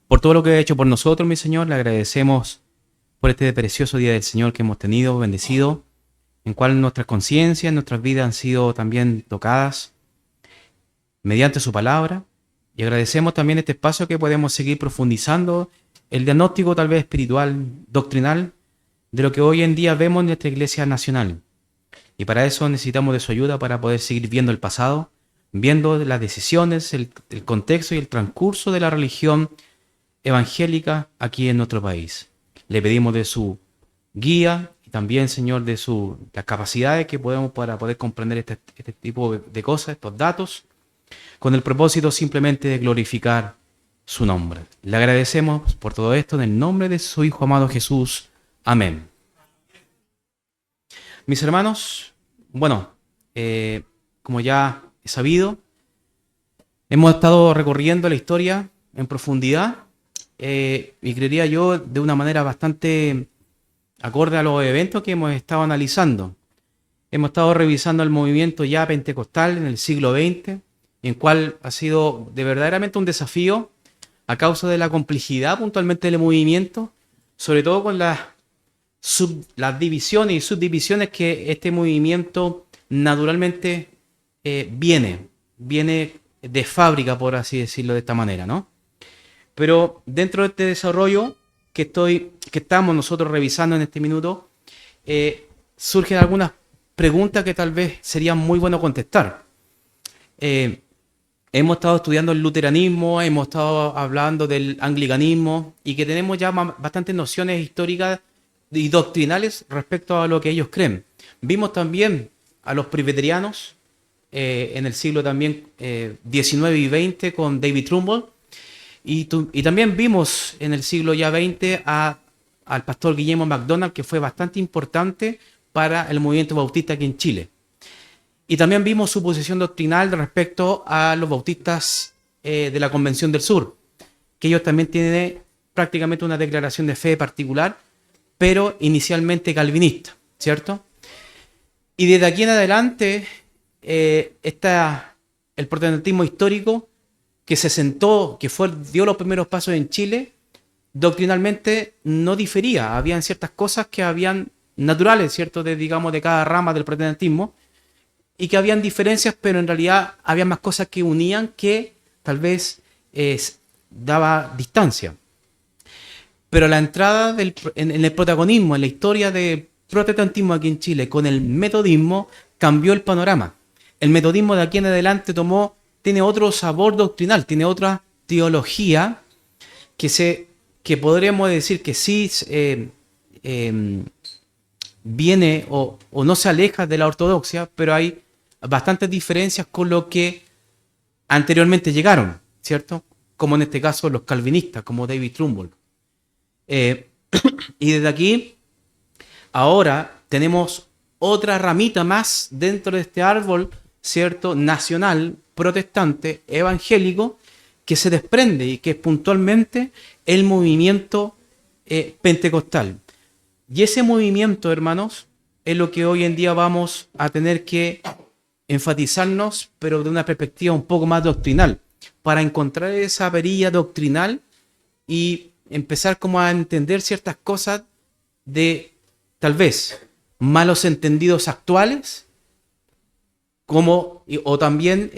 por todo lo que ha hecho por nosotros, mi Señor. Le agradecemos por este precioso día del Señor que hemos tenido, bendecido, en cual nuestras conciencias, nuestras vidas han sido también tocadas mediante su palabra. Y agradecemos también este espacio que podemos seguir profundizando el diagnóstico tal vez espiritual, doctrinal, de lo que hoy en día vemos en nuestra Iglesia Nacional. Y para eso necesitamos de su ayuda para poder seguir viendo el pasado, viendo las decisiones, el contexto y el transcurso de la religión evangélica aquí en nuestro país. Le pedimos de su guía y también, Señor, de las capacidades que podemos para poder comprender este tipo de cosas, estos datos, con el propósito simplemente de glorificar su nombre. Le agradecemos por todo esto en el nombre de su Hijo amado Jesús. Amén. Mis hermanos, bueno, como ya he sabido, hemos estado recorriendo la historia en profundidad y creería yo de una manera bastante acorde a los eventos que hemos estado analizando. Hemos estado revisando el movimiento ya pentecostal en el siglo XX, en cual ha sido de verdaderamente un desafío a causa de la complejidad puntualmente del movimiento, sobre todo con las divisiones y subdivisiones que este movimiento naturalmente viene de fábrica, por así decirlo de esta manera, ¿no? Pero dentro de este desarrollo que estamos nosotros revisando en este minuto, surgen algunas preguntas que tal vez serían muy bueno contestar. Hemos estado estudiando el luteranismo, hemos estado hablando del anglicanismo y que tenemos ya bastantes nociones históricas y doctrinales respecto a lo que ellos creen. Vimos también a los presbiterianos en el siglo también 19 y 20 con David Trumbull y también vimos en el siglo ya 20 al pastor Guillermo MacDonald, que fue bastante importante para el movimiento bautista aquí en Chile. Y también vimos su posición doctrinal respecto a los bautistas de la Convención del Sur, que ellos también tienen prácticamente una declaración de fe particular, pero inicialmente calvinista, ¿cierto? Y desde aquí en adelante está el protestantismo histórico que se sentó, dio los primeros pasos en Chile, doctrinalmente no difería. Habían ciertas cosas que habían naturales, ¿cierto? De cada rama del protestantismo, y que habían diferencias, pero en realidad había más cosas que unían que tal vez daba distancia. Pero la entrada en el protagonismo, en la historia del protestantismo aquí en Chile, con el metodismo, cambió el panorama. El metodismo de aquí en adelante tiene otro sabor doctrinal, tiene otra teología que podríamos decir que sí viene o no se aleja de la ortodoxia, pero hay bastantes diferencias con lo que anteriormente llegaron, ¿cierto? Como en este caso los calvinistas, como David Trumbull. Y desde aquí, ahora tenemos otra ramita más dentro de este árbol, ¿cierto? Nacional, protestante, evangélico, que se desprende y que es puntualmente el movimiento pentecostal. Y ese movimiento, hermanos, es lo que hoy en día vamos a tener que enfatizarnos, pero de una perspectiva un poco más doctrinal, para encontrar esa perilla doctrinal y empezar como a entender ciertas cosas de, tal vez, malos entendidos actuales, o también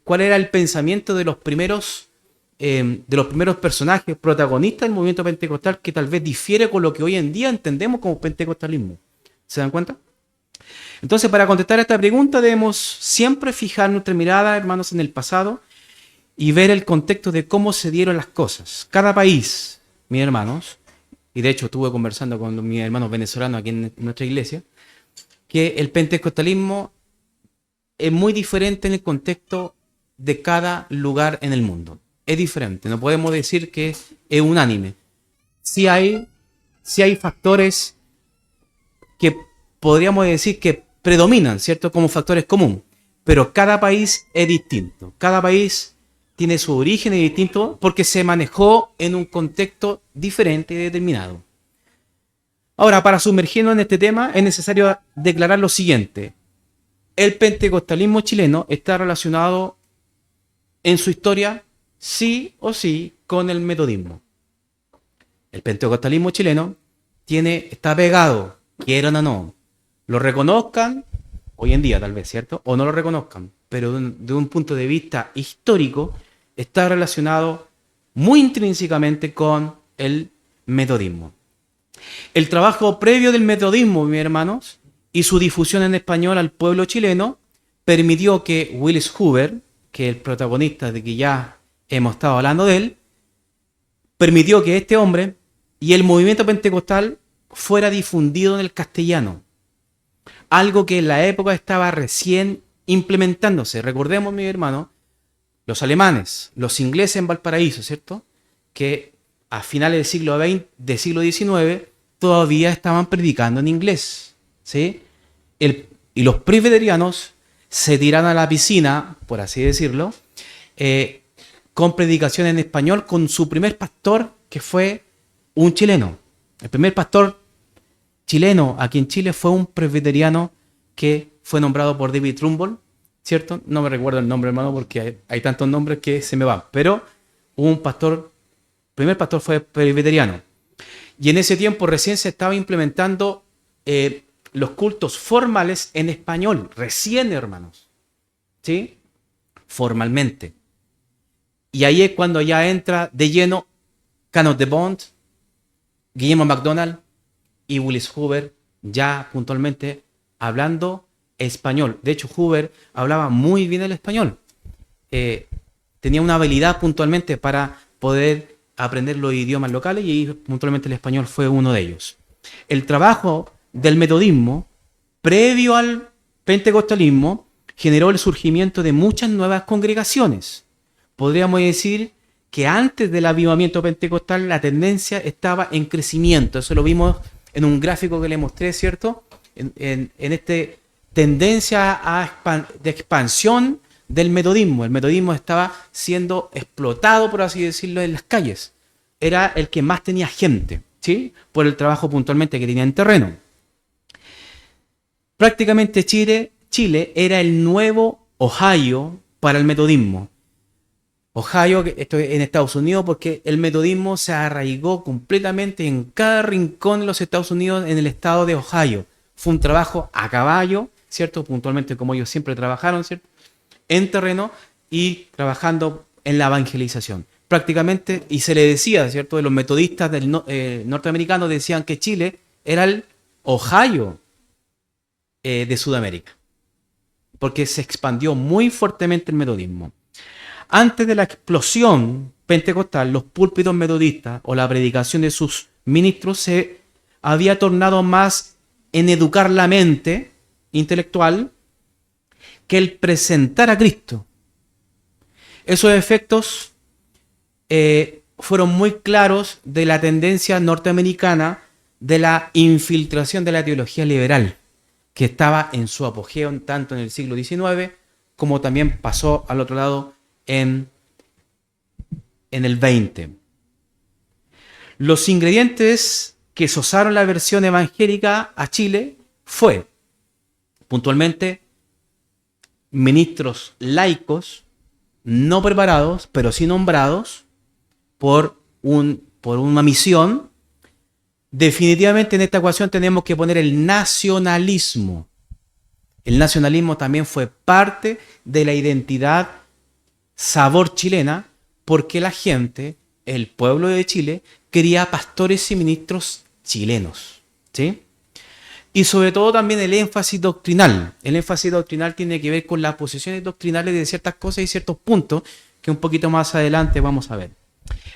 cuál era el pensamiento de los primeros personajes protagonistas del movimiento pentecostal, que tal vez difiere con lo que hoy en día entendemos como pentecostalismo. ¿Se dan cuenta? Entonces, para contestar a esta pregunta debemos siempre fijar nuestra mirada, hermanos, en el pasado y ver el contexto de cómo se dieron las cosas. Cada país, mis hermanos, y de hecho estuve conversando con mis hermanos venezolanos aquí en nuestra iglesia, que el pentecostalismo es muy diferente en el contexto de cada lugar en el mundo. Es diferente, no podemos decir que es unánime. Sí hay factores que podríamos decir que predominan, ¿cierto? Como factores comunes, pero cada país es distinto. Cada país tiene su origen distinto porque se manejó en un contexto diferente y determinado. Ahora, para sumergirnos en este tema es necesario declarar lo siguiente. El pentecostalismo chileno está relacionado en su historia, sí o sí, con el metodismo. El pentecostalismo chileno está pegado, quieran o no, lo reconozcan, hoy en día tal vez, ¿cierto? O no lo reconozcan, pero de un punto de vista histórico está relacionado muy intrínsecamente con el metodismo. El trabajo previo del metodismo, mis hermanos, y su difusión en español al pueblo chileno permitió que Willis Hoover, que es el protagonista de que ya hemos estado hablando de él, permitió que este hombre y el movimiento pentecostal fuera difundido en el castellano. Algo que en la época estaba recién implementándose. Recordemos, mi hermano, los alemanes, los ingleses en Valparaíso, ¿cierto? Que a finales del siglo XX, del siglo XIX, todavía estaban predicando en inglés, ¿sí? Y los presbiterianos se tiraron a la piscina, por así decirlo, con predicación en español, con su primer pastor, que fue un chileno. El primer pastor chileno aquí en Chile fue un presbiteriano que fue nombrado por David Trumbull, ¿cierto? No me recuerdo el nombre, hermano, porque hay tantos nombres que se me van. Pero un pastor, el primer pastor fue presbiteriano. Y en ese tiempo recién se estaba implementando los cultos formales en español. Recién, hermanos. ¿Sí? Formalmente. Y ahí es cuando ya entra de lleno Canon de Bond, Guillermo MacDonald y Willis Hoover, ya puntualmente hablando español. De hecho, Hoover hablaba muy bien el español. Tenía una habilidad puntualmente para poder aprender los idiomas locales y puntualmente el español fue uno de ellos. El trabajo del metodismo, previo al pentecostalismo, generó el surgimiento de muchas nuevas congregaciones. Podríamos decir que antes del avivamiento pentecostal la tendencia estaba en crecimiento. Eso lo vimos en un gráfico que le mostré, ¿cierto? En esta tendencia de expansión del metodismo. El metodismo estaba siendo explotado, por así decirlo, en las calles. Era el que más tenía gente, ¿sí? Por el trabajo puntualmente que tenía en terreno. Prácticamente Chile era el nuevo Ohio para el metodismo. Ohio, esto en Estados Unidos, porque el metodismo se arraigó completamente en cada rincón de los Estados Unidos, en el estado de Ohio. Fue un trabajo a caballo, ¿cierto? Puntualmente como ellos siempre trabajaron, ¿cierto? En terreno y trabajando en la evangelización. Prácticamente, y se le decía, ¿cierto? De los metodistas norteamericanos decían que Chile era el Ohio de Sudamérica, porque se expandió muy fuertemente el metodismo. Antes de la explosión pentecostal, los púlpitos metodistas o la predicación de sus ministros se había tornado más en educar la mente intelectual que el presentar a Cristo. Esos efectos fueron muy claros de la tendencia norteamericana de la infiltración de la teología liberal, que estaba en su apogeo tanto en el siglo XIX como también pasó al otro lado en el 20. Los ingredientes que sosaron la versión evangélica a Chile fue, puntualmente, ministros laicos, no preparados, pero sí nombrados por una misión. Definitivamente en esta ecuación tenemos que poner el nacionalismo. El nacionalismo también fue parte de la identidad sabor chilena, porque la gente, el pueblo de Chile, quería pastores y ministros chilenos, ¿sí? Y sobre todo también el énfasis doctrinal. El énfasis doctrinal tiene que ver con las posiciones doctrinales de ciertas cosas y ciertos puntos que un poquito más adelante vamos a ver.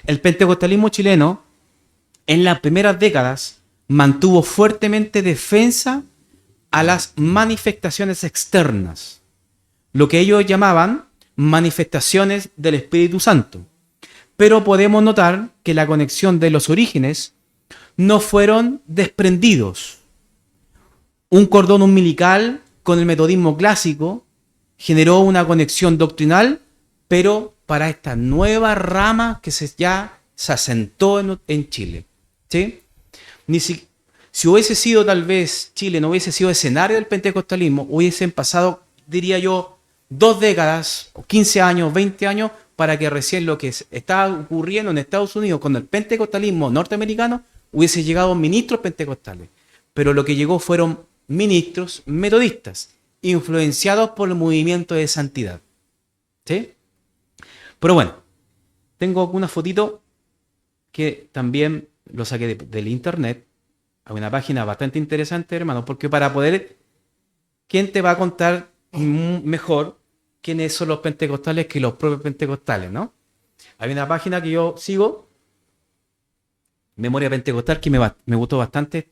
El pentecostalismo chileno en las primeras décadas mantuvo fuertemente defensa a las manifestaciones externas, lo que ellos llamaban manifestaciones del Espíritu Santo. Pero podemos notar que la conexión de los orígenes no fueron desprendidos. Un cordón umbilical con el metodismo clásico generó una conexión doctrinal, pero para esta nueva rama que ya se asentó en Chile, ¿sí? Si hubiese sido tal vez Chile, no hubiese sido escenario del pentecostalismo, hubiesen pasado, diría yo, 2 décadas, 15 años, 20 años, para que recién lo que estaba ocurriendo en Estados Unidos con el pentecostalismo norteamericano hubiese llegado ministros pentecostales. Pero lo que llegó fueron ministros metodistas, influenciados por el movimiento de santidad. ¿Sí? Pero bueno, tengo una fotito que también lo saqué del internet. Hay una página bastante interesante, hermano, porque para poder... ¿Quién te va a contar mejor quiénes son los pentecostales que los propios pentecostales, no? Hay una página que yo sigo, Memoria Pentecostal, que me gustó bastante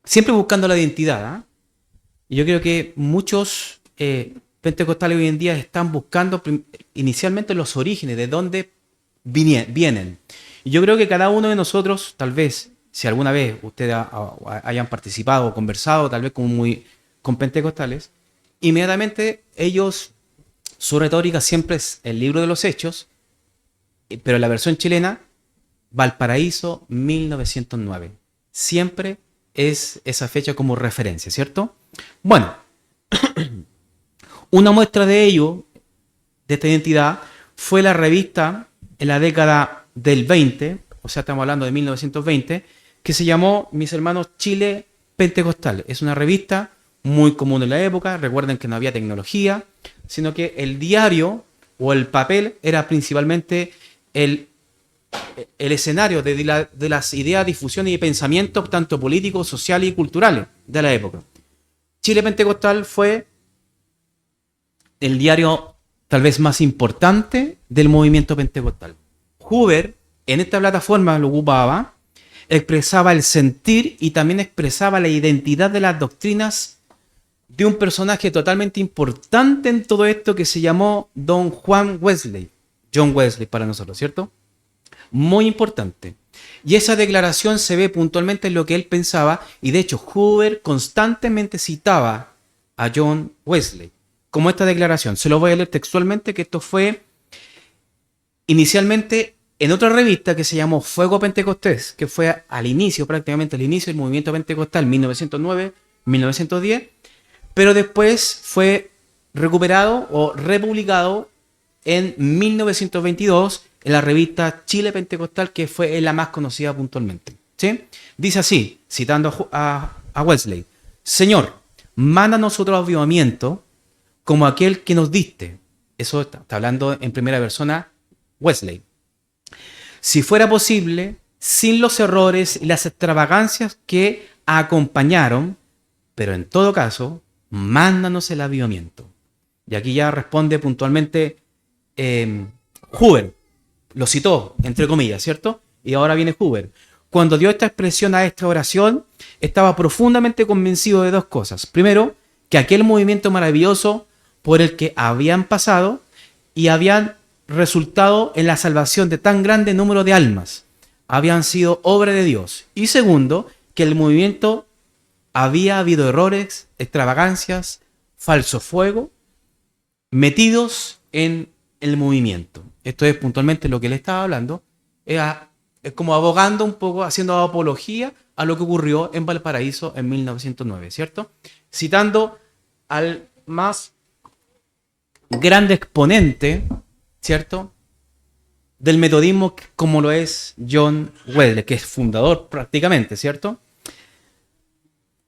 siempre buscando la identidad, ¿eh? Y yo creo que muchos pentecostales hoy en día están buscando inicialmente los orígenes, de dónde vienen. Y yo creo que cada uno de nosotros, tal vez, si alguna vez ustedes hayan participado o conversado, tal vez con pentecostales, inmediatamente ellos, su retórica siempre es el libro de los Hechos, pero la versión chilena, Valparaíso 1909. Siempre es esa fecha como referencia, ¿cierto? Bueno, una muestra de ello, de esta identidad, fue la revista en la década del 20, o sea, estamos hablando de 1920, que se llamó, mis hermanos, Chile Pentecostal. Es una revista muy común en la época. Recuerden que no había tecnología, sino que el diario o el papel era principalmente el escenario de las ideas, difusiones y pensamientos, tanto políticos, sociales y culturales de la época. Chile Pentecostal fue el diario tal vez más importante del movimiento pentecostal. Hoover, en esta plataforma lo ocupaba, expresaba el sentir y también expresaba la identidad de las doctrinas de un personaje totalmente importante en todo esto que se llamó Don Juan Wesley. John Wesley para nosotros, ¿cierto? Muy importante. Y esa declaración se ve puntualmente en lo que él pensaba, y de hecho Hoover constantemente citaba a John Wesley, como esta declaración. Se lo voy a leer textualmente, que esto fue inicialmente en otra revista que se llamó Fuego Pentecostés, que fue al inicio, prácticamente al inicio del movimiento pentecostal, 1909-1910, pero después fue recuperado o republicado en 1922 en la revista Chile Pentecostal, que fue la más conocida puntualmente. ¿Sí? Dice así, citando a Wesley: Señor, mándanos otro avivamiento como aquel que nos diste. Eso está hablando en primera persona Wesley. Si fuera posible, sin los errores y las extravagancias que acompañaron, pero en todo caso, mándanos el avivamiento. Y aquí ya responde puntualmente Hoover. Lo citó, entre comillas, ¿cierto? Y ahora viene Hoover. Cuando dio esta expresión a esta oración, estaba profundamente convencido de dos cosas. Primero, que aquel movimiento maravilloso por el que habían pasado y habían resultado en la salvación de tan grande número de almas habían sido obra de Dios. Y segundo, que el movimiento había habido errores, extravagancias, falso fuego, metidos en el movimiento. Esto es puntualmente lo que él estaba hablando. Es como abogando un poco, haciendo apología a lo que ocurrió en Valparaíso en 1909, ¿cierto? Citando al más grande exponente, ¿cierto?, del metodismo, como lo es John Wesley, que es fundador prácticamente, ¿cierto?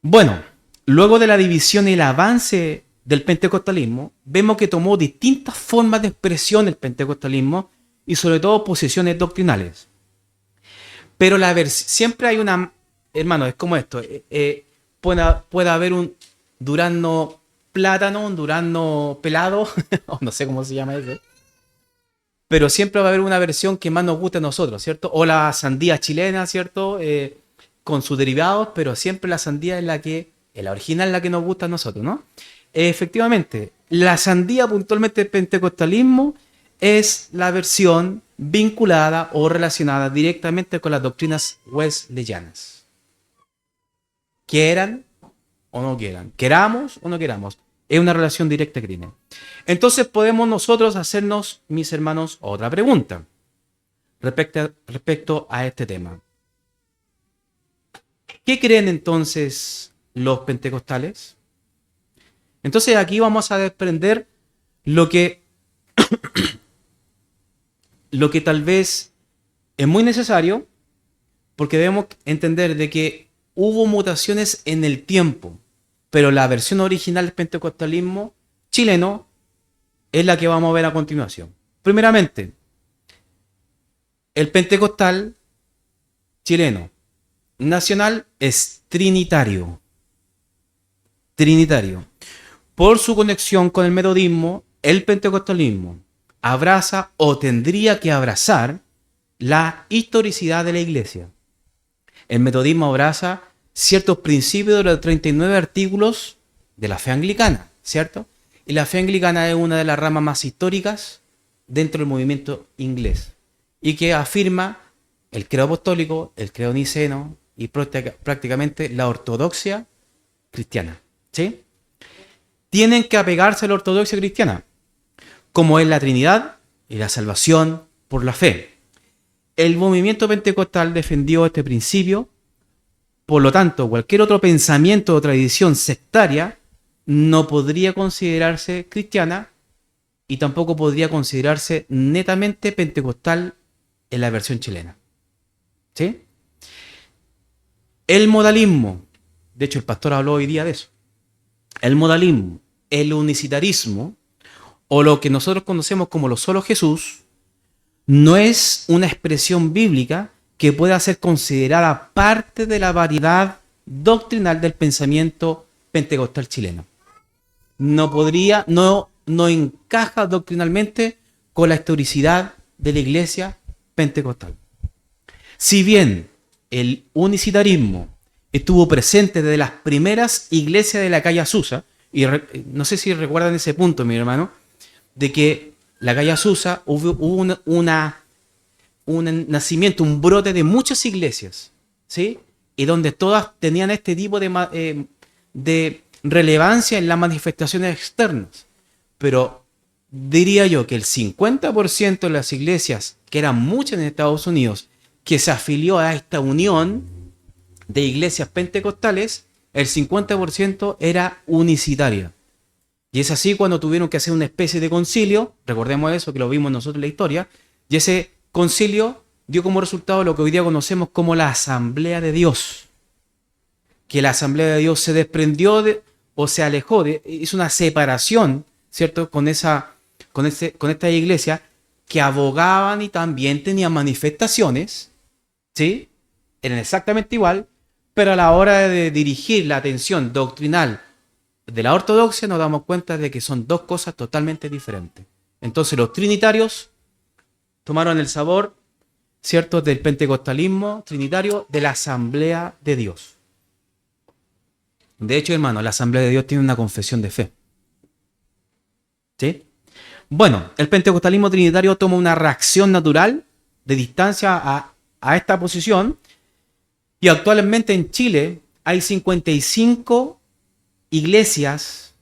Bueno, luego de la división y el avance del pentecostalismo, vemos que tomó distintas formas de expresión el pentecostalismo y sobre todo posiciones doctrinales. Pero siempre hay una... Hermano, es como esto. Puede haber un durazno plátano, un durazno pelado, o no sé cómo se llama ese. Pero siempre va a haber una versión que más nos guste a nosotros, ¿cierto? O la sandía chilena, ¿cierto? Con sus derivados, pero siempre la sandía es la original, la que nos gusta a nosotros, ¿no? Efectivamente, la sandía puntualmente del pentecostalismo es la versión vinculada o relacionada directamente con las doctrinas wesleyanas. Quieran o no quieran, queramos o no queramos, es una relación directa que tiene. Entonces podemos nosotros hacernos, mis hermanos, otra pregunta respecto a este tema. ¿Qué creen entonces los pentecostales? Entonces aquí vamos a desprender lo que lo que tal vez es muy necesario, porque debemos entender de que hubo mutaciones en el tiempo, pero la versión original del pentecostalismo chileno es la que vamos a ver a continuación. Primeramente, el pentecostal chileno nacional es trinitario. Trinitario. Por su conexión con el metodismo, el pentecostalismo abraza o tendría que abrazar la historicidad de la iglesia. El metodismo abraza ciertos principios de los 39 artículos de la fe anglicana, ¿cierto? Y la fe anglicana es una de las ramas más históricas dentro del movimiento inglés y que afirma el credo apostólico, el credo niceno y prácticamente la ortodoxia cristiana, ¿sí? Tienen que apegarse a la ortodoxia cristiana, como es la Trinidad y la salvación por la fe. El movimiento pentecostal defendió este principio, por lo tanto, cualquier otro pensamiento o tradición sectaria no podría considerarse cristiana y tampoco podría considerarse netamente pentecostal en la versión chilena. ¿Sí? El modalismo, de hecho el pastor habló hoy día de eso, el modalismo, el unicitarismo, o lo que nosotros conocemos como lo solo Jesús, no es una expresión bíblica que pueda ser considerada parte de la variedad doctrinal del pensamiento pentecostal chileno. No encaja doctrinalmente con la historicidad de la iglesia pentecostal. Si bien el unicitarismo estuvo presente desde las primeras iglesias de la calle Azusa, y no sé si recuerdan ese punto, mi hermano, de que la calle Azusa hubo un nacimiento, un brote de muchas iglesias, ¿sí? Y donde todas tenían este tipo de relevancia en las manifestaciones externas. Pero diría yo que el 50% de las iglesias, que eran muchas en Estados Unidos, que se afilió a esta unión de iglesias pentecostales, el 50% era unicitaria. Y es así cuando tuvieron que hacer una especie de concilio, recordemos eso, que lo vimos nosotros en la historia, y ese concilio dio como resultado lo que hoy día conocemos como la Asamblea de Dios. Que la Asamblea de Dios se desprendió o se alejó, hizo una separación, ¿cierto? Con esta iglesia que abogaban y también tenían manifestaciones, ¿sí? Eran exactamente igual, pero a la hora de dirigir la atención doctrinal de la ortodoxia nos damos cuenta de que son dos cosas totalmente diferentes. Entonces los trinitarios tomaron el sabor, ¿cierto?, del pentecostalismo trinitario de la Asamblea de Dios. De hecho, hermano, la Asamblea de Dios tiene una confesión de fe. ¿Sí? Bueno, el pentecostalismo trinitario toma una reacción natural de distancia a esta posición y actualmente en Chile hay 55 iglesias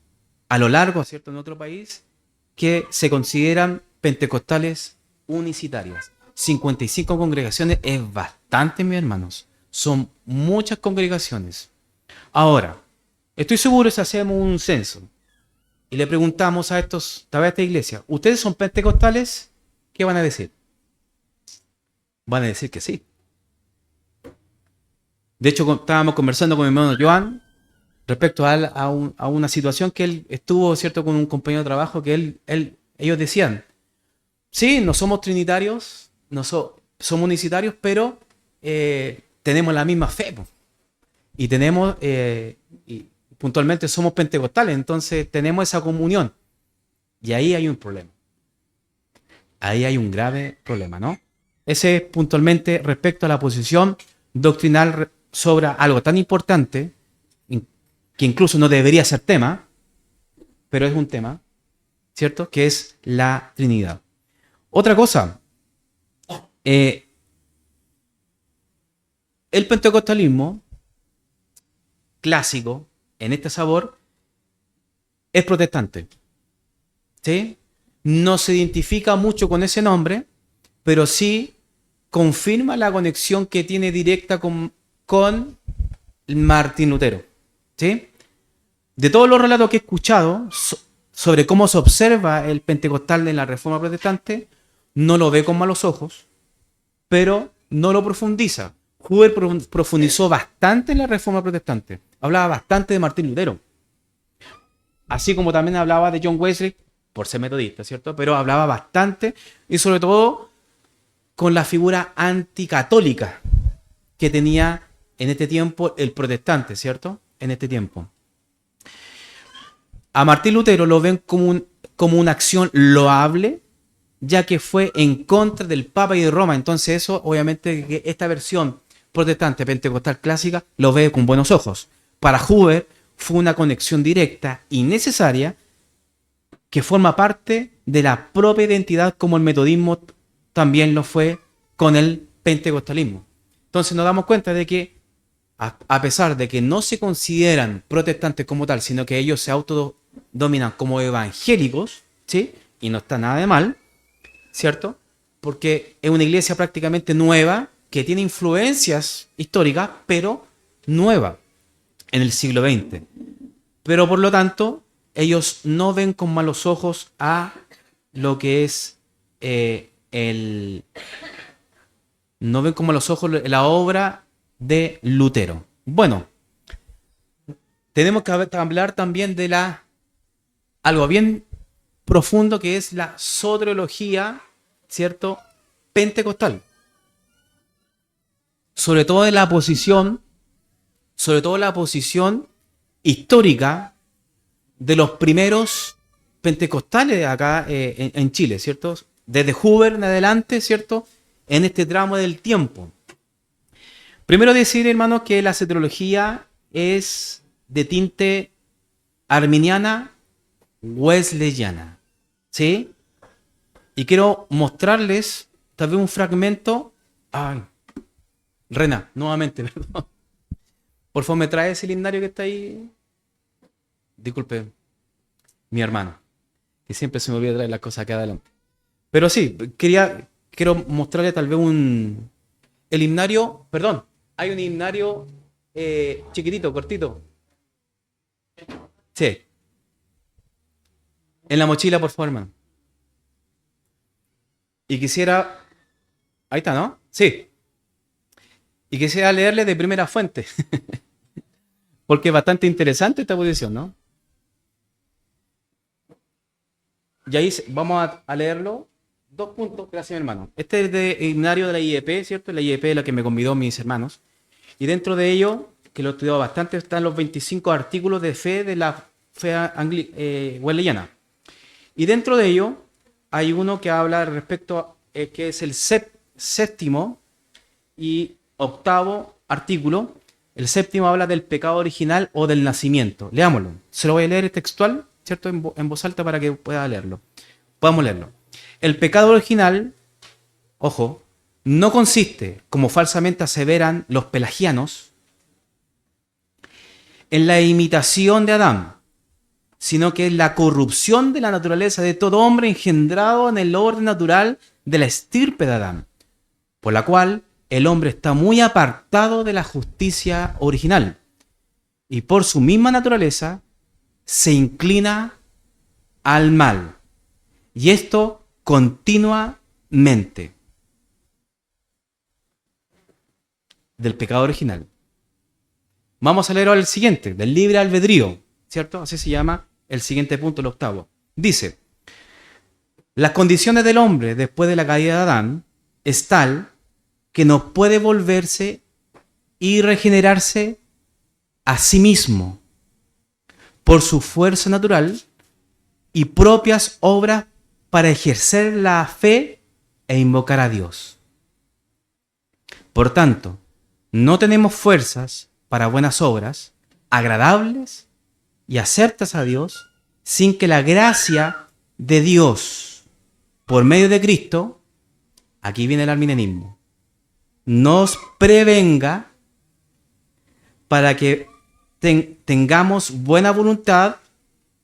a lo largo, ¿cierto?, en otro país que se consideran pentecostales unicitarias. 55 congregaciones es bastante, mis hermanos. Son muchas congregaciones. Ahora, estoy seguro si hacemos un censo y le preguntamos a esta iglesia, ¿ustedes son pentecostales? ¿Qué van a decir? Van a decir que sí. De hecho, estábamos conversando con mi hermano Joan respecto a una situación que él estuvo, ¿cierto?, con un compañero de trabajo que ellos decían, sí, no somos trinitarios, somos unicitarios, pero tenemos la misma fe. Y tenemos, y puntualmente somos pentecostales, entonces tenemos esa comunión. Y ahí hay un problema. Ahí hay un grave problema, ¿no? Ese es puntualmente respecto a la posición doctrinal sobre algo tan importante, que incluso no debería ser tema, pero es un tema, ¿cierto?, que es la Trinidad. Otra cosa, el pentecostalismo clásico, en este sabor, es protestante. ¿Sí? No se identifica mucho con ese nombre, pero sí confirma la conexión que tiene directa con Martín Lutero. ¿Sí? De todos los relatos que he escuchado sobre cómo se observa el pentecostal en la Reforma Protestante, no lo ve con malos ojos, pero no lo profundiza. Huber profundizó bastante en la Reforma Protestante. Hablaba bastante de Martín Lutero. Así como también hablaba de John Wesley, por ser metodista, ¿cierto? Pero hablaba bastante y sobre todo con la figura anticatólica que tenía en este tiempo el protestante, ¿cierto? En este tiempo. A Martín Lutero lo ven como una acción loable, ya que fue en contra del Papa y de Roma. Entonces eso, obviamente, esta versión protestante pentecostal clásica lo ve con buenos ojos. Para Huber fue una conexión directa y necesaria que forma parte de la propia identidad, como el metodismo también lo fue con el pentecostalismo. Entonces nos damos cuenta de que a pesar de que no se consideran protestantes como tal, sino que ellos se autodominan como evangélicos, ¿sí? Y no está nada de mal, ¿cierto? Porque es una iglesia prácticamente nueva, que tiene influencias históricas, pero nueva en el siglo XX. Pero por lo tanto, ellos no ven con malos ojos a lo que es no ven con malos ojos la obra de Lutero. Bueno, tenemos que hablar también de algo bien profundo, que es la soteriología, ¿cierto?, pentecostal. Sobre todo la posición histórica de los primeros pentecostales acá en Chile, ¿cierto? Desde Huber en adelante, ¿cierto?, en este tramo del tiempo. Primero decir, hermanos, que la soteriología es de tinte arminiana wesleyana, ¿sí? Y quiero mostrarles tal vez un fragmento. Ay, Rena, nuevamente, perdón. Por favor, ¿me trae ese himnario que está ahí? Disculpe, mi hermano, que siempre se me olvida traer las cosas acá adelante. Pero sí, quiero mostrarle tal vez el himnario, perdón, hay un himnario chiquitito, cortito. Sí. En la mochila, por favor, hermano. Y quisiera... Ahí está, ¿no? Sí. Y quisiera leerle de primera fuente. Porque es bastante interesante esta posición, ¿no? Y ahí vamos a leerlo. 2 puntos, gracias, hermano. Este es de himnario de la IEP, ¿cierto? La IEP es la que me convidó mis hermanos. Y dentro de ello, que lo he estudiado bastante, están los 25 artículos de fe de la fe wesleyana. Y dentro de ello, hay uno que habla respecto a, que es el séptimo y octavo artículo. El séptimo habla del pecado original o del nacimiento. Leámoslo. Se lo voy a leer textual, ¿cierto? En voz alta para que pueda leerlo. Podamos leerlo. El pecado original, ojo, no consiste, como falsamente aseveran los pelagianos, en la imitación de Adán, sino que es la corrupción de la naturaleza de todo hombre engendrado en el orden natural de la estirpe de Adán, por la cual el hombre está muy apartado de la justicia original y por su misma naturaleza se inclina al mal. Y esto continuamente del pecado original. Vamos a leer ahora el siguiente, del libre albedrío, ¿cierto? Así se llama el siguiente punto, el octavo. Dice, las condiciones del hombre después de la caída de Adán es tal que no puede volverse y regenerarse a sí mismo por su fuerza natural y propias obras para ejercer la fe e invocar a Dios. Por tanto, no tenemos fuerzas para buenas obras, agradables y acertas a Dios, sin que la gracia de Dios, por medio de Cristo, aquí viene el arminianismo, nos prevenga para que tengamos buena voluntad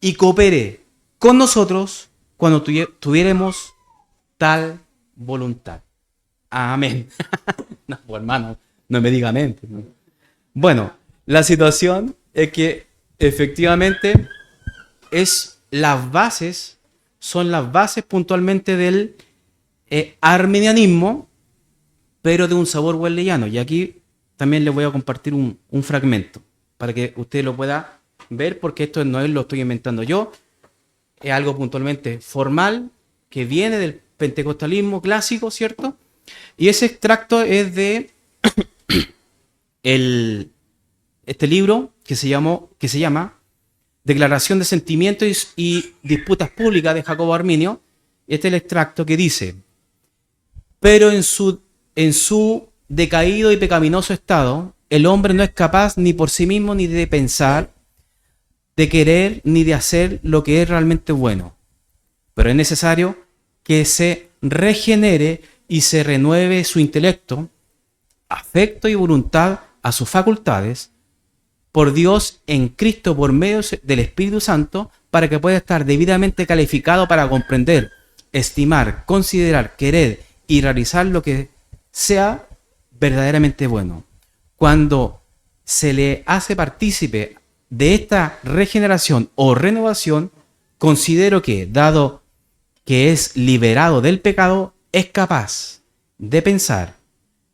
y coopere con nosotros cuando tuviéramos tal voluntad. Amén. No, pues, hermano, no me diga amén. Bueno, la situación es que efectivamente son las bases puntualmente del arminianismo, pero de un sabor wesleyano. Y aquí también les voy a compartir un fragmento para que usted lo pueda ver, porque esto no es lo estoy inventando yo, es algo puntualmente formal que viene del pentecostalismo clásico, ¿cierto? Y ese extracto es de este libro que se llama Declaración de Sentimientos y Disputas Públicas de Jacobo Arminio. Este es el extracto que dice: pero en su decaído y pecaminoso estado, el hombre no es capaz ni por sí mismo ni de pensar, de querer ni de hacer lo que es realmente bueno. Pero es necesario que se regenere y se renueve su intelecto, afecto y voluntad a sus facultades por Dios en Cristo por medio del Espíritu Santo, para que pueda estar debidamente calificado para comprender, estimar, considerar, querer y realizar lo que sea verdaderamente bueno. Cuando se le hace partícipe de esta regeneración o renovación, considero que, dado que es liberado del pecado, es capaz de pensar,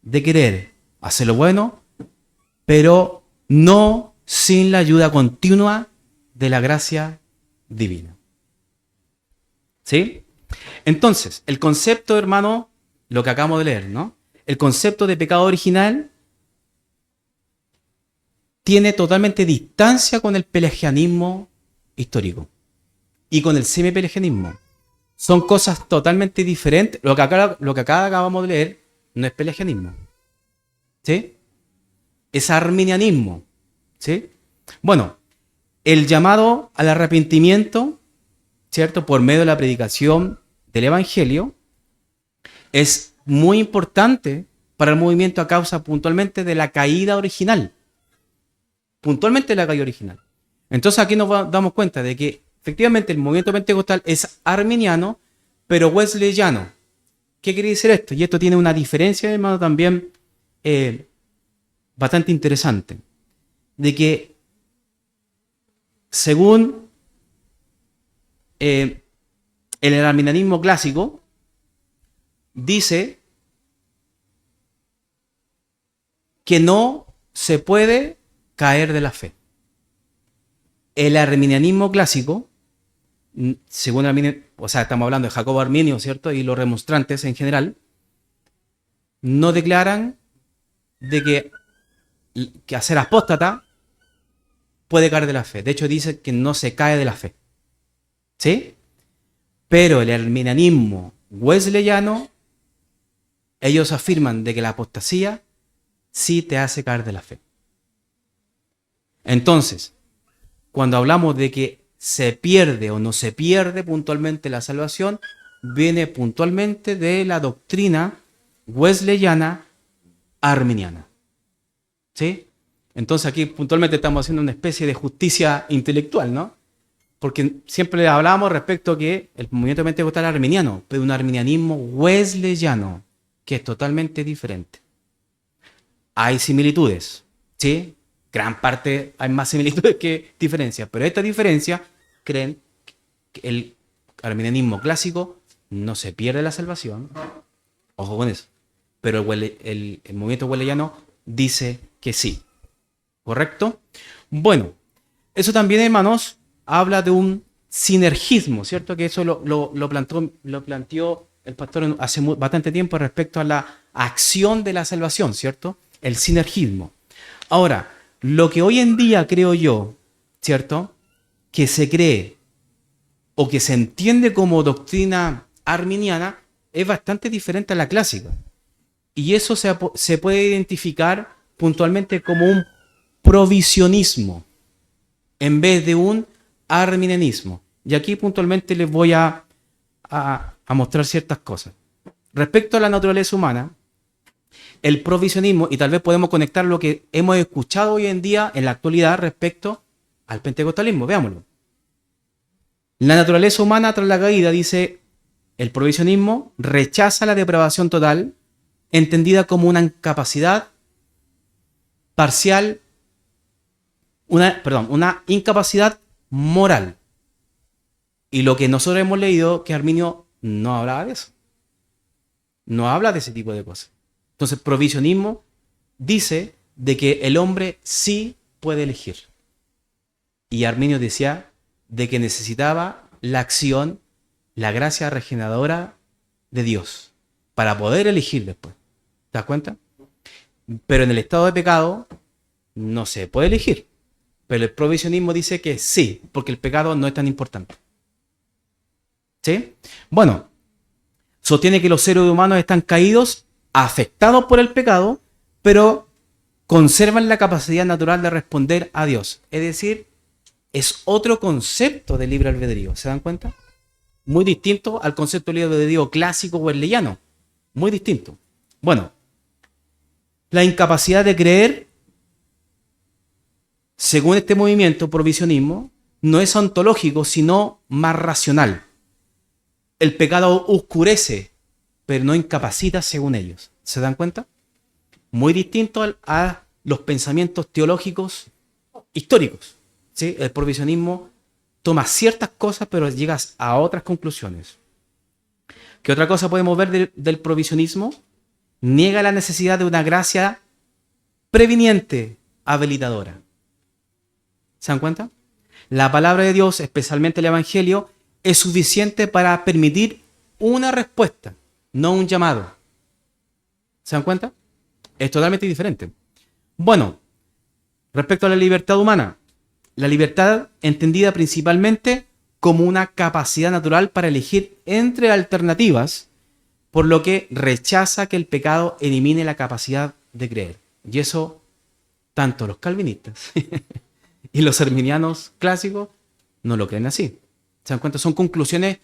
de querer hacer lo bueno, pero no sin la ayuda continua de la gracia divina. ¿Sí? Entonces, el concepto, hermano, lo que acabamos de leer, ¿no? El concepto de pecado original tiene totalmente distancia con el pelagianismo histórico y con el semipelagianismo. Son cosas totalmente diferentes. Lo que acá acabamos de leer no es pelagianismo, ¿sí? Es arminianismo, ¿sí? Bueno, el llamado al arrepentimiento, ¿cierto? Por medio de la predicación del Evangelio es muy importante para el movimiento a causa puntualmente de la caída original. Puntualmente de la caída original. Entonces aquí nos damos cuenta de que efectivamente el movimiento pentecostal es arminiano, pero wesleyano. ¿Qué quiere decir esto? Y esto tiene una diferencia, hermano, también bastante interesante. De que según el arminianismo clásico, dice que no se puede caer de la fe. El arminianismo clásico, según Arminio, o sea, estamos hablando de Jacobo Arminio, ¿cierto? Y los remonstrantes en general, no declaran de que hacer apóstata puede caer de la fe. De hecho, dice que no se cae de la fe. ¿Sí? Pero el arminianismo wesleyano, ellos afirman de que la apostasía sí te hace caer de la fe. Entonces, cuando hablamos de que se pierde o no se pierde puntualmente la salvación, viene puntualmente de la doctrina wesleyana arminiana. ¿Sí? Entonces aquí puntualmente estamos haciendo una especie de justicia intelectual, ¿no? Porque siempre hablábamos respecto a que el movimiento pentecostal es arminiano, pero un arminianismo wesleyano, que es totalmente diferente. Hay similitudes, ¿sí? Gran parte hay más similitudes que diferencias, pero esta diferencia creen que el arminianismo clásico no se pierde la salvación, ojo con eso, pero el movimiento wesleyano dice que sí, ¿correcto? Bueno, eso también, hermanos, habla de un sinergismo, ¿cierto? Que eso lo planteó el pastor hace bastante tiempo respecto a la acción de la salvación, ¿cierto? El sinergismo. Ahora, lo que hoy en día creo yo, ¿cierto? Que se cree o que se entiende como doctrina arminiana es bastante diferente a la clásica. Y eso se puede identificar puntualmente como un provisionismo en vez de un arminianismo. Y aquí puntualmente les voy a mostrar ciertas cosas. Respecto a la naturaleza humana, el provisionismo, y tal vez podemos conectar lo que hemos escuchado hoy en día en la actualidad respecto al pentecostalismo. Veámoslo. La naturaleza humana tras la caída, dice el provisionismo, rechaza la depravación total, entendida como una incapacidad parcial, una incapacidad moral. Y lo que nosotros hemos leído, que Arminio no hablaba de eso. no habla de ese tipo de cosas. Entonces, provisionismo dice de que el hombre sí puede elegir. Y Arminio decía de que necesitaba la acción, la gracia regeneradora de Dios para poder elegir después. ¿Te das cuenta? Pero en el estado de pecado no se puede elegir. Pero el provisionismo dice que sí, porque el pecado no es tan importante. ¿Sí? Bueno, sostiene que los seres humanos están caídos, afectados por el pecado, pero conservan la capacidad natural de responder a Dios. Es decir, es otro concepto de libre albedrío. ¿Se dan cuenta? Muy distinto al concepto de libre albedrío clásico wesleyano. Muy distinto. Bueno, la incapacidad de creer, según este movimiento provisionismo, no es ontológico, sino más racional. El pecado oscurece, pero no incapacita según ellos. ¿Se dan cuenta? Muy distinto a los pensamientos teológicos históricos. ¿Sí? El provisionismo toma ciertas cosas, pero llegas a otras conclusiones. ¿Qué otra cosa podemos ver del provisionismo? Niega la necesidad de una gracia previniente, habilitadora. ¿Se dan cuenta? La palabra de Dios, especialmente el Evangelio, es suficiente para permitir una respuesta, no un llamado. ¿Se dan cuenta? Es totalmente diferente. Bueno, respecto a la libertad humana, la libertad entendida principalmente como una capacidad natural para elegir entre alternativas, por lo que rechaza que el pecado elimine la capacidad de creer. Y eso, tanto los calvinistas y los arminianos clásicos no lo creen así. ¿Se dan cuenta? Son conclusiones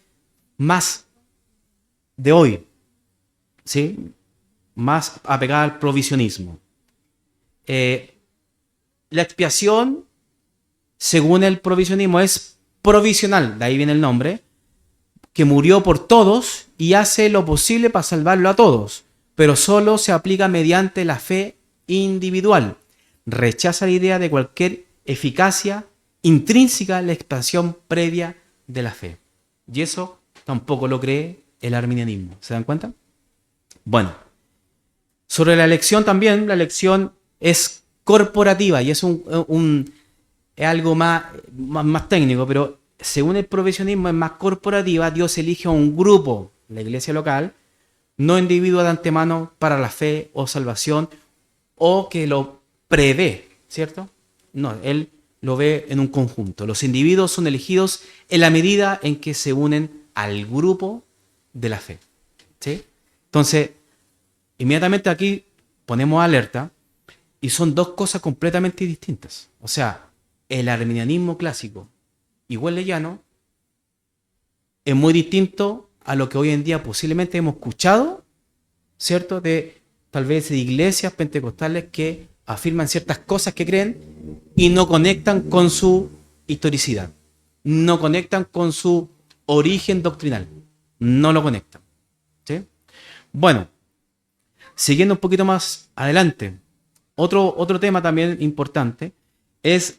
más de hoy, ¿sí? Más apegadas al provisionismo. La expiación, según el provisionismo, es provisional, de ahí viene el nombre, que murió por todos y hace lo posible para salvarlo a todos, pero solo se aplica mediante la fe individual. Rechaza la idea de cualquier eficacia intrínseca en la expansión previa de la fe. Y eso tampoco lo cree el arminianismo. ¿Se dan cuenta? Bueno, sobre la elección también, la elección es corporativa y es es algo más técnico, pero según el provisionismo es más corporativa. Dios elige a un grupo, la iglesia local, no individuo de antemano para la fe o salvación, o que lo prevé, ¿cierto? No, Él lo ve en un conjunto. Los individuos son elegidos en la medida en que se unen al grupo de la fe, ¿sí? Entonces, inmediatamente aquí ponemos alerta y son dos cosas completamente distintas. O sea, el arminianismo clásico y wesleyano es muy distinto a lo que hoy en día posiblemente hemos escuchado, ¿cierto? De tal vez de iglesias pentecostales que afirman ciertas cosas que creen y no conectan con su historicidad, no conectan con su origen doctrinal, no lo conectan, ¿sí? Bueno, siguiendo un poquito más adelante, otro tema también importante es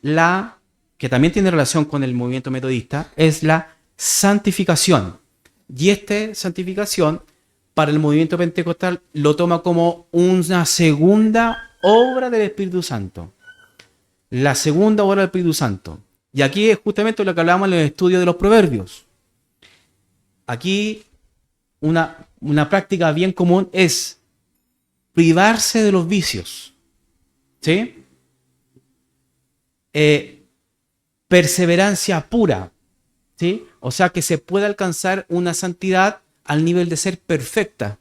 que también tiene relación con el movimiento metodista, es la santificación. Y esta santificación para el movimiento pentecostal lo toma como una segunda obra del Espíritu Santo. La segunda obra del Espíritu Santo. Y aquí es justamente lo que hablábamos en el estudio de los proverbios. Aquí una práctica bien común es privarse de los vicios. ¿Sí? Perseverancia pura. ¿Sí? O sea, que se puede alcanzar una santidad al nivel de ser perfecta.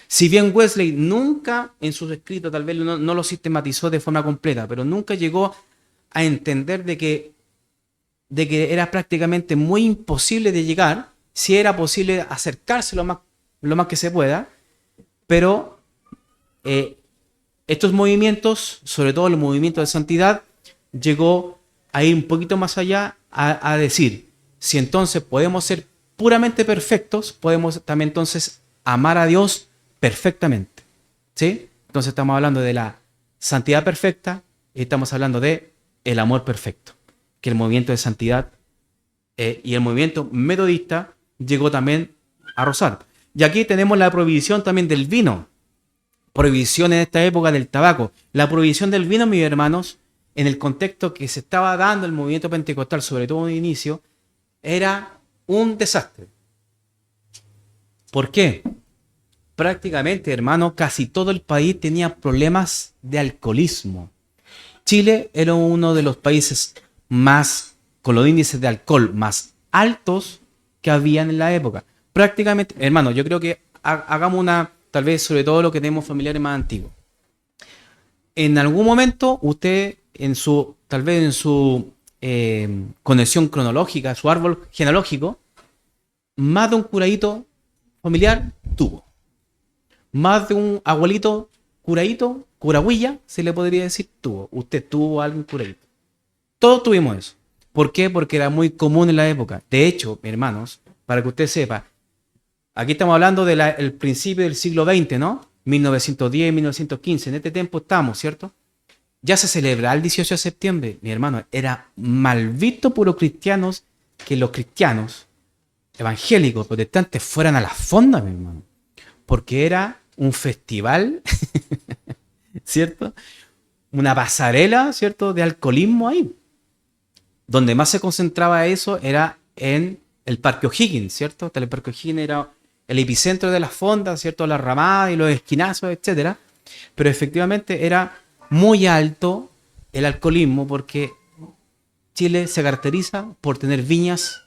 Si bien Wesley nunca en sus escritos, tal vez no lo sistematizó de forma completa, pero nunca llegó a entender de que era prácticamente muy imposible de llegar, si era posible acercarse lo más que se pueda, pero estos movimientos, sobre todo el movimiento de santidad, llegó a ir un poquito más allá a decir, si entonces podemos ser puramente perfectos, podemos también entonces amar a Dios perfectamente, ¿sí? Entonces estamos hablando de la santidad perfecta y estamos hablando de el amor perfecto, que el movimiento de santidad y el movimiento metodista llegó también a rozar. Y aquí tenemos la prohibición también del vino. Prohibición en esta época del tabaco. La prohibición del vino, mis hermanos, en el contexto que se estaba dando el movimiento pentecostal, sobre todo en inicio, era un desastre. ¿Por qué? Prácticamente, hermano, casi todo el país tenía problemas de alcoholismo. Chile era uno de los países más, con los índices de alcohol más altos que habían en la época. Prácticamente, hermano, yo creo que hagamos una, tal vez sobre todo lo que tenemos familiares más antiguos. En algún momento, usted, tal vez en su conexión cronológica, su árbol genealógico, más de un curadito familiar tuvo. Más de un abuelito curadito, curahuilla, se le podría decir, tuvo. Usted tuvo algún curadito. Todos tuvimos eso. ¿Por qué? Porque era muy común en la época. De hecho, hermanos, para que usted sepa, aquí estamos hablando del principio del siglo XX, ¿no? 1910, 1915, en este tiempo estamos, ¿cierto? Ya se celebra el 18 de septiembre, mi hermano. Era mal visto por los cristianos que los cristianos evangélicos, protestantes, fueran a las fondas, mi hermano. Porque era un festival, ¿cierto? Una pasarela, ¿cierto? De alcoholismo ahí. Donde más se concentraba eso era en el Parque O'Higgins, ¿cierto? El Parque O'Higgins era el epicentro de las fondas, ¿cierto? Las ramadas y los esquinazos, etcétera. Pero efectivamente era muy alto el alcoholismo porque Chile se caracteriza por tener viñas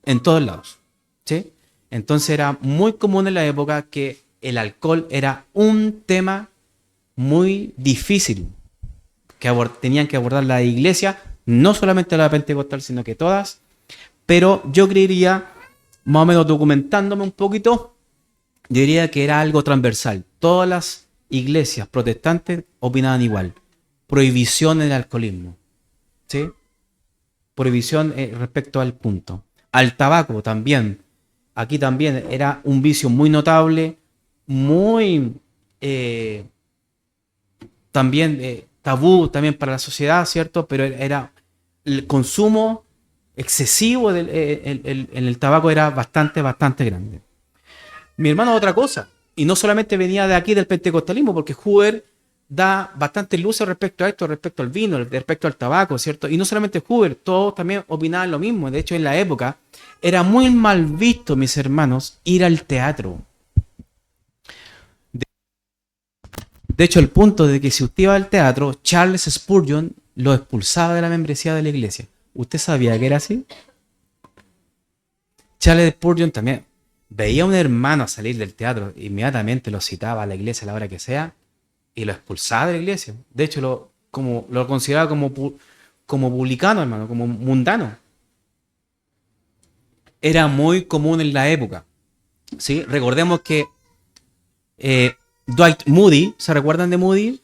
en todos lados, ¿sí? Entonces era muy común en la época que el alcohol era un tema muy difícil que tenían que abordar la iglesia, no solamente la pentecostal, sino que todas. Pero yo creería, más o menos documentándome un poquito, yo diría que era algo transversal. Todas las iglesias protestantes opinaban igual. Prohibición en el alcoholismo, ¿sí? Prohibición respecto al punto. Al tabaco también. Aquí también era un vicio muy notable, muy también tabú también para la sociedad, ¿cierto? Pero era el consumo excesivo en el tabaco era bastante, bastante grande. Mi hermano, otra cosa, y no solamente venía de aquí del pentecostalismo, porque Huber da bastantes luces respecto a esto, respecto al vino, respecto al tabaco, ¿cierto? Y no solamente Huber, todos también opinaban lo mismo. De hecho, en la época era muy mal visto, mis hermanos, ir al teatro. De hecho, el punto de que si usted iba al teatro, Charles Spurgeon lo expulsaba de la membresía de la iglesia. ¿Usted sabía que era así? Charles Spurgeon también veía a un hermano salir del teatro, inmediatamente lo citaba a la iglesia a la hora que sea y lo expulsaba de la iglesia. De hecho, lo consideraba como publicano, hermano, como mundano. Era muy común en la época, ¿sí? Recordemos que Dwight Moody, ¿se recuerdan de Moody?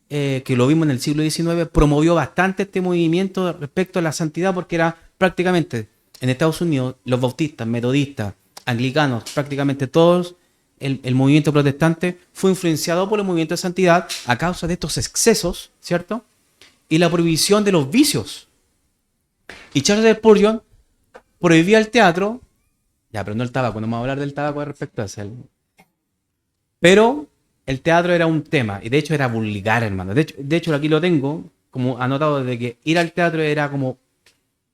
Que lo vimos en el siglo XIX, promovió bastante este movimiento respecto a la santidad porque era prácticamente en Estados Unidos los bautistas, metodistas, anglicanos, prácticamente todos, el movimiento protestante fue influenciado por el movimiento de santidad a causa de estos excesos, ¿cierto? Y la prohibición de los vicios. Y Charles Spurgeon prohibía el teatro, ya, pero no el tabaco, no vamos a hablar del tabaco respecto a eso. Pero el teatro era un tema, y de hecho era vulgar, hermano. De hecho aquí lo tengo como anotado de que ir al teatro era como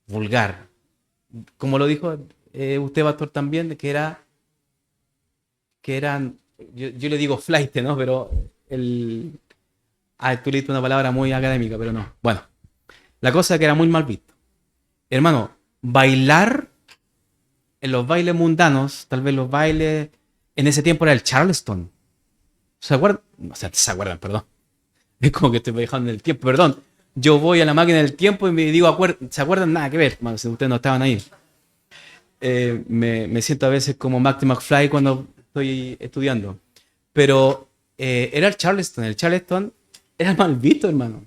vulgar. Como lo dijo usted, pastor, también, de que eran, yo le digo flight, ¿no? Pero tú le diste una palabra muy académica, pero no. Bueno, la cosa es que era muy mal visto. Hermano, bailar en los bailes mundanos, tal vez los bailes, en ese tiempo era el Charleston. ¿Se acuerdan? O sea, se acuerdan, perdón. Es como que estoy viajando en el tiempo, perdón. Yo voy a la máquina del tiempo y me digo, ¿se acuerdan? Nada que ver, hermano, si ustedes no estaban ahí. Me siento a veces como Marty McFly cuando estoy estudiando. Pero era el Charleston. El Charleston era mal visto, hermano.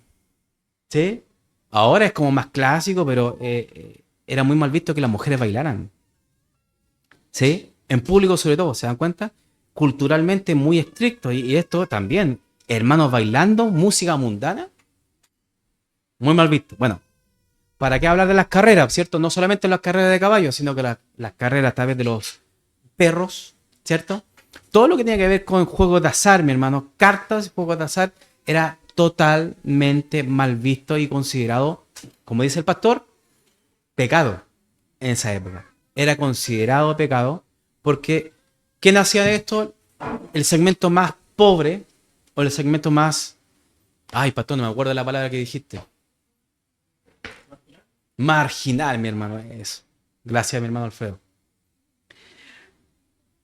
¿Sí? Ahora es como más clásico, pero era muy mal visto que las mujeres bailaran. ¿Sí? En público sobre todo, ¿se dan cuenta? Culturalmente muy estricto. Y esto también, hermanos bailando, música mundana, muy mal visto. Bueno, ¿para qué hablar de las carreras, cierto? No solamente las carreras de caballos, sino que las carreras tal vez de los perros, ¿cierto? Todo lo que tenía que ver con juegos de azar, mi hermano, cartas, juegos de azar, era totalmente mal visto y considerado, como dice el pastor, pecado en esa época. Era considerado pecado porque ¿quién hacía esto? El segmento más pobre o el segmento más... Ay, pastor, no me acuerdo de la palabra que dijiste. Marginal, mi hermano, eso. Gracias, mi hermano Alfredo.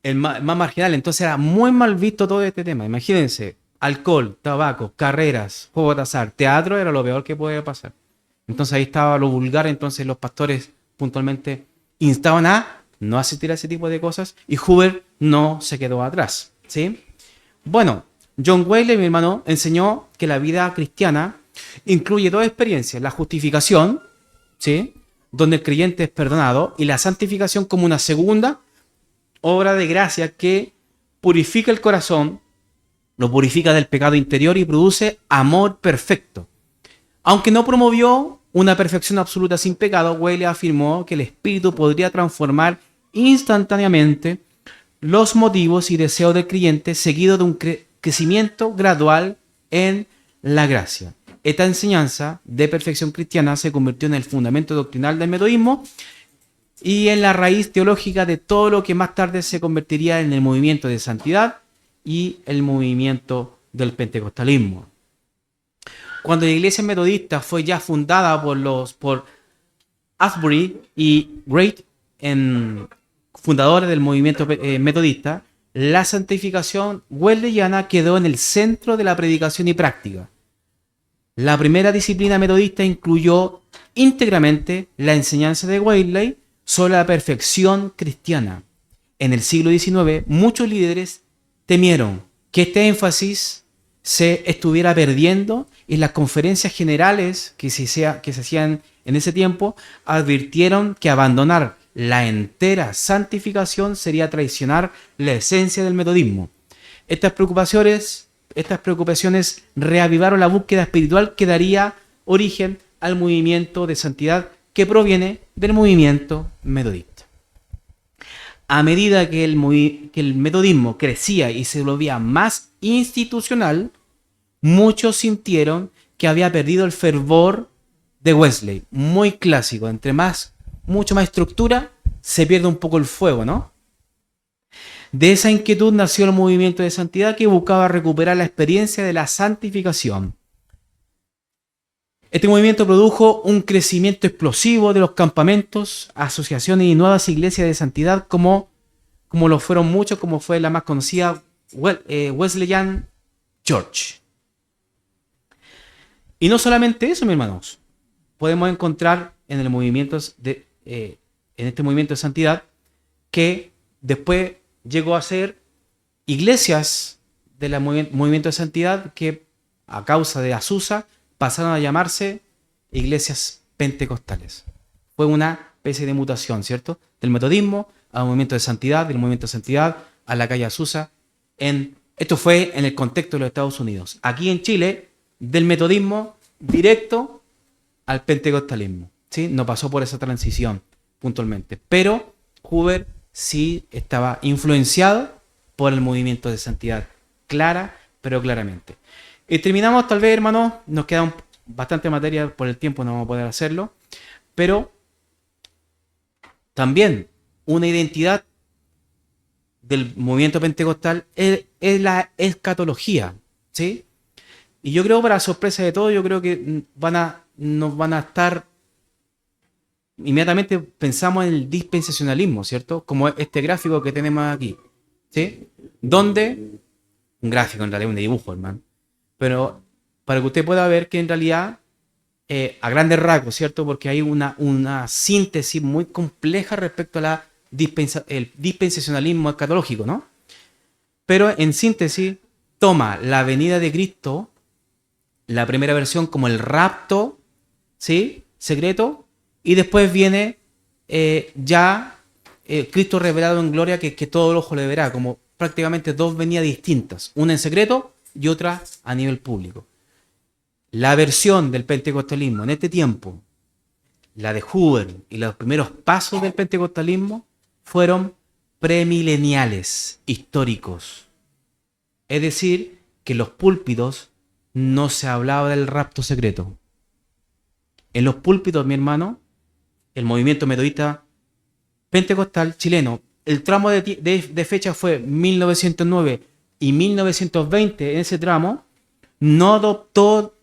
El más marginal, entonces era muy mal visto todo este tema. Imagínense, alcohol, tabaco, carreras, juegos de azar, teatro era lo peor que podía pasar. Entonces ahí estaba lo vulgar, entonces los pastores puntualmente instaban a no asistir a ese tipo de cosas y Hoover no se quedó atrás, ¿sí? Bueno, John Wesley, mi hermano, enseñó que la vida cristiana incluye dos experiencias, la justificación, ¿sí? Donde el creyente es perdonado, y la santificación como una segunda obra de gracia que purifica el corazón, lo purifica del pecado interior y produce amor perfecto. Aunque no promovió una perfección absoluta sin pecado, Wesley afirmó que el Espíritu podría transformar instantáneamente los motivos y deseos del creyente seguido de un crecimiento gradual en la gracia. Esta enseñanza de perfección cristiana se convirtió en el fundamento doctrinal del metodismo y en la raíz teológica de todo lo que más tarde se convertiría en el movimiento de santidad y el movimiento del pentecostalismo. Cuando la iglesia metodista fue ya fundada por Asbury y Wright, fundadores del movimiento metodista, la santificación wesleyana quedó en el centro de la predicación y práctica. La primera disciplina metodista incluyó íntegramente la enseñanza de Wesley sobre la perfección cristiana. En el siglo XIX, muchos líderes temieron que este énfasis se estuviera perdiendo y las conferencias generales que se hacían en ese tiempo advirtieron que abandonar la entera santificación sería traicionar la esencia del metodismo. Estas preocupaciones reavivaron la búsqueda espiritual que daría origen al movimiento de santidad que proviene del movimiento metodista. A medida que el metodismo crecía y se volvía más institucional, muchos sintieron que había perdido el fervor de Wesley, muy clásico. Entre mucho más estructura, se pierde un poco el fuego, ¿no? De esa inquietud nació el movimiento de santidad que buscaba recuperar la experiencia de la santificación. Este movimiento produjo un crecimiento explosivo de los campamentos, asociaciones y nuevas iglesias de santidad como lo fueron muchos, como fue la más conocida Wesleyan Church. Y no solamente eso, mis hermanos. Podemos encontrar en el movimiento en este movimiento de santidad que después llegó a ser iglesias del movimiento de santidad que a causa de Azusa pasaron a llamarse iglesias pentecostales. Fue una especie de mutación, ¿cierto? Del metodismo al movimiento de santidad, del movimiento de santidad a la calle Azusa. Esto fue en el contexto de los Estados Unidos. Aquí en Chile, del metodismo directo al pentecostalismo, ¿sí? No pasó por esa transición puntualmente. Pero Hoover sí estaba influenciado por el movimiento de santidad, clara, pero claramente. Y terminamos, tal vez, hermanos, nos queda bastante materia por el tiempo, no vamos a poder hacerlo, pero también una identidad del movimiento pentecostal es la escatología, ¿sí? Y yo creo, para sorpresa de todos, yo creo que nos van a estar, inmediatamente pensamos en el dispensacionalismo, ¿cierto? Como este gráfico que tenemos aquí, ¿sí? Donde, un gráfico en realidad, un dibujo, hermano, pero para que usted pueda ver que en realidad, a grandes rasgos, ¿cierto? Porque hay una síntesis muy compleja respecto a el dispensacionalismo escatológico, ¿no? Pero en síntesis, toma la venida de Cristo, la primera versión, como el rapto, ¿sí? Secreto, y después viene Cristo revelado en gloria, que todo el ojo le verá, como prácticamente dos venidas distintas, una en secreto y otra a nivel público. La versión del pentecostalismo en este tiempo, la de Hoover y los primeros pasos del pentecostalismo, fueron premileniales, históricos. Es decir, que en los púlpitos no se hablaba del rapto secreto. En los púlpitos, mi hermano, el movimiento metodista pentecostal chileno, el tramo de fecha fue 1909 y 1920. En ese tramo no adoptó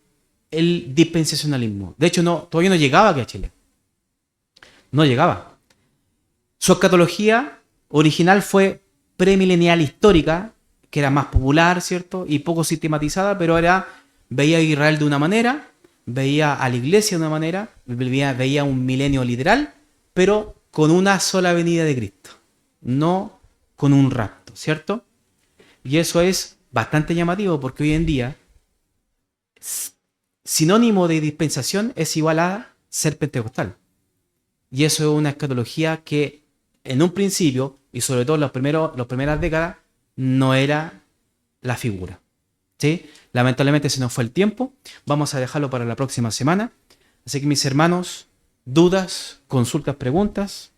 el dispensacionalismo. De hecho, todavía no llegaba aquí a Chile. No llegaba. Su escatología original fue premilenial histórica, que era más popular, ¿cierto? Y poco sistematizada, pero veía a Israel de una manera, veía a la iglesia de una manera, veía un milenio literal, pero con una sola venida de Cristo, no con un rapto, ¿cierto? Y eso es bastante llamativo porque hoy en día sinónimo de dispensación es igual a ser pentecostal. Y eso es una escatología que en un principio, y sobre todo en las primeras décadas, no era la figura. ¿Sí? Lamentablemente se nos fue el tiempo. Vamos a dejarlo para la próxima semana. Así que mis hermanos, dudas, consultas, preguntas.